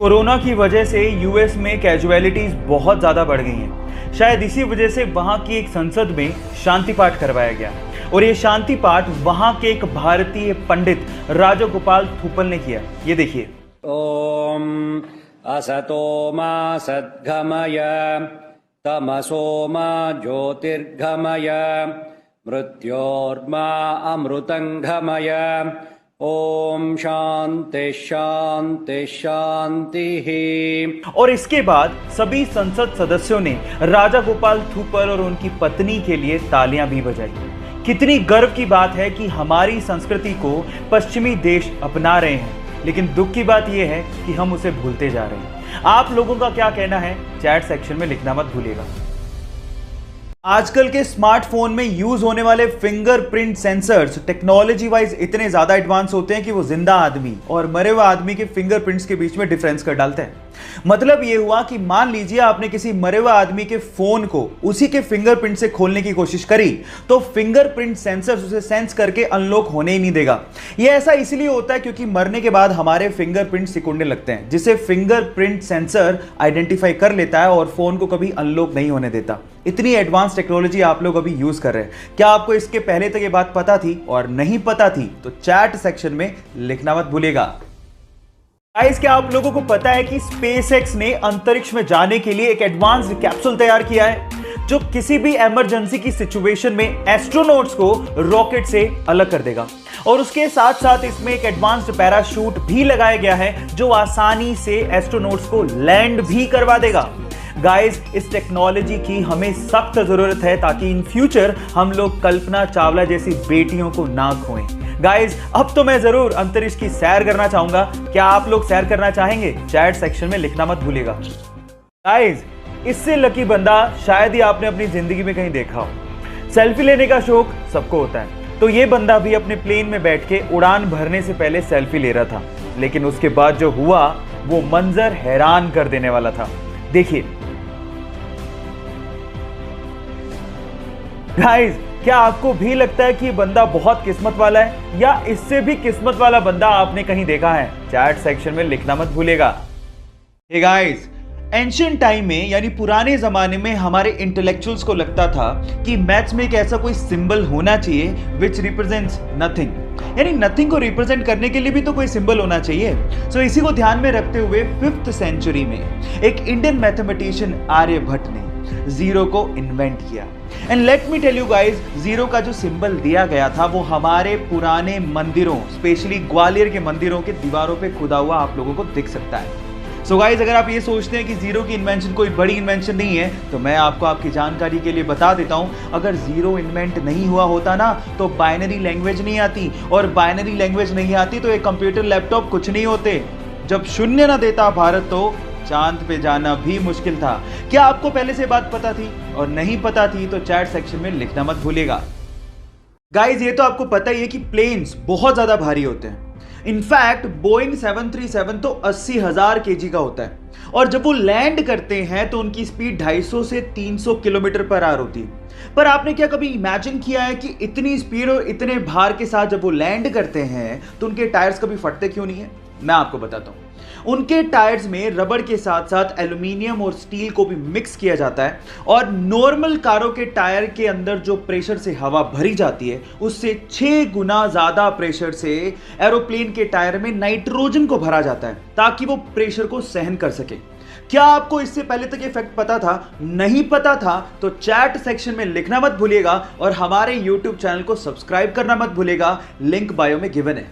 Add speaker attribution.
Speaker 1: Corona की वजह से यूएस में कैजुअलिटीज बहुत ज़्यादा बढ़ गई हैं। शायद इसी वजह से वहाँ की एक संसद में शांति पाठ करवाया गया और ये शांति पाठ वहाँ के एक भारतीय पंडित राजगोपाल थूपल ने किया। ये देखिए।
Speaker 2: ओम असतो मा सद्गमय तमसो मा ज्योतिर्गमय मृत्योर्मा अमृतंगमय ओम शांति शांति शांति।
Speaker 1: और इसके बाद सभी संसद सदस्यों ने राजा गोपाल थूपल और उनकी पत्नी के लिए तालियां भी बजाई। कितनी गर्व की बात है कि हमारी संस्कृति को पश्चिमी देश अपना रहे हैं, लेकिन दुख की बात यह है कि हम उसे भूलते जा रहे हैं। आप लोगों का क्या कहना है चैट सेक्शन में लिखना मत भूलिएगा। आजकल के स्मार्टफोन में यूज होने वाले फिंगरप्रिंट सेंसर्स टेक्नोलॉजी वाइज इतने ज्यादा एडवांस होते हैं कि वो जिंदा आदमी और मरे हुए आदमी के फिंगरप्रिंट्स के बीच में डिफरेंस कर डालते हैं। मतलब ये हुआ कि मान लीजिए आपने किसी मरे हुए आदमी के फोन को उसी के फिंगरप्रिंट से खोलने की कोशिश करी तो फिंगरप्रिंट सेंसर्स उसे सेंस करके अनलॉक होने ही नहीं देगा। ये ऐसा इसलिए होता है क्योंकि मरने के बाद हमारे फिंगरप्रिंट सिकुड़ने लगते हैं, जिसे फिंगरप्रिंट सेंसर आइडेंटिफाई कर लेता है और फोन को कभी अनलॉक नहीं होने देता। इतनी एडवांस टेक्नोलॉजी आप लोग अभी यूज कर रहे हैं। क्या आपको इसके पहले तक ये बात पता थी? और नहीं पता थी तो चैट सेक्शन में लिखना मत भूलिएगा। गाइस, क्या आप लोगों को पता है कि स्पेसएक्स ने अंतरिक्ष में जाने के लिए एक एडवांस्ड कैप्सूल तैयार किया है जो किसी भी इमरजेंसी की सिचुएशन में एस्ट्रोनॉट्स को रॉकेट से अलग कर देगा। और उसके साथ साथ इसमें एक एडवांस्ड पैराशूट भी लगाया गया है जो आसानी से एस्ट्रोनॉट्स को लैंड भी करवा देगा। गाइस, इस टेक्नोलॉजी की हमें सख्त जरूरत है ताकि इन फ्यूचर हम लोग कल्पना चावला जैसी बेटियों को ना खोएं। गाइस, अब तो मैं जरूर अंतरिक्ष की सैर करना चाहूंगा। क्या आप लोग सैर करना चाहेंगे? चैट सेक्शन में लिखना मत भूलिएगा। गाइस, इससे लकी बंदा शायद ही आपने अपनी जिंदगी में कहीं देखा हो। सेल्फी लेने का शौक सबको होता है, तो ये बंदा भी अपने प्लेन में बैठ के उड़ान भरने से पहले सेल्फी ले रहा था, लेकिन उसके बाद जो हुआ वो मंजर हैरान कर देने वाला था। देखिए। गाइस, क्या आपको भी लगता है कि ये बंदा बहुत किस्मत वाला है या इससे भी किस्मत वाला बंदा आपने कहीं देखा है? चैट सेक्शन में लिखना मत भूलिएगा। हे गाइस, एंशिएंट टाइम में यानी पुराने जमाने में हमारे इंटेलेक्चुअल्स को लगता था कि मैथ्स में एक ऐसा कोई सिंबल होना चाहिए विच रिप्रेजेंट्स नथिंग, यानी नथिंग को रिप्रेजेंट करने के लिए भी तो कोई सिंबल होना चाहिए। सो इसी को ध्यान में रखते हुए 5th सेंचुरी में एक इंडियन मैथमेटिशियन आर्यभट्ट ने जीरो को इन्वेंट किया। And let me tell you guys, zero का जो सिंबल दिया गया था वो हमारे पुराने मंदिरों, स्पेशली ग्वालियर के मंदिरों के दीवारों पे खुदा हुआ आप लोगों को दिख सकता है। सो गाइस, अगर आप ये सोचते हैं कि जीरो की इन्वेंशन कोई बड़ी इन्वेंशन नहीं है तो मैं आपको आपकी जानकारी के लिए बता देता हूं। अगर जीरो इन्वेंट नहीं हुआ होता ना तो बाइनरी लैंग्वेज नहीं आती, और बाइनरी लैंग्वेज नहीं आती तो एक कंप्यूटर लैपटॉप कुछ नहीं होते। जब शून्य ना देता भारत तो चांद पे जाना भी मुश्किल था। क्या आपको पहले से बात पता थी? और नहीं पता थी तो चैट सेक्शन में लिखना मत भूलिएगा। गाइस, ये तो आपको पता ही है कि प्लेन्स बहुत ज्यादा भारी होते हैं। इनफैक्ट बोइंग 737 तो 80,000 kg का होता है, और जब वो लैंड करते हैं तो उनकी स्पीड 250 से 300 किलोमीटर पर आवर होती है। पर आपने क्या कभी इमेजिन किया है कि इतनी स्पीड और इतने भार के साथ जब वो लैंड करते हैं तो उनके टायर्स कभी फटते क्यों नहीं है? मैं आपको बताता हूं। उनके टायर्स में रबड़ के साथ साथ एल्यूमिनियम और स्टील को भी मिक्स किया जाता है, और नॉर्मल कारों के टायर के अंदर जो प्रेशर से हवा भरी जाती है उससे 6 गुना ज्यादा प्रेशर से एरोप्लेन के टायर में नाइट्रोजन को भरा जाता है ताकि वो प्रेशर को सहन कर सके। क्या आपको इससे पहले तक ये फैक्ट पता था? नहीं पता था तो चैट सेक्शन में लिखना मत भूलिएगा और हमारे YouTube चैनल को सब्सक्राइब करना मत भूलिएगा। लिंक बायो में गिवन है।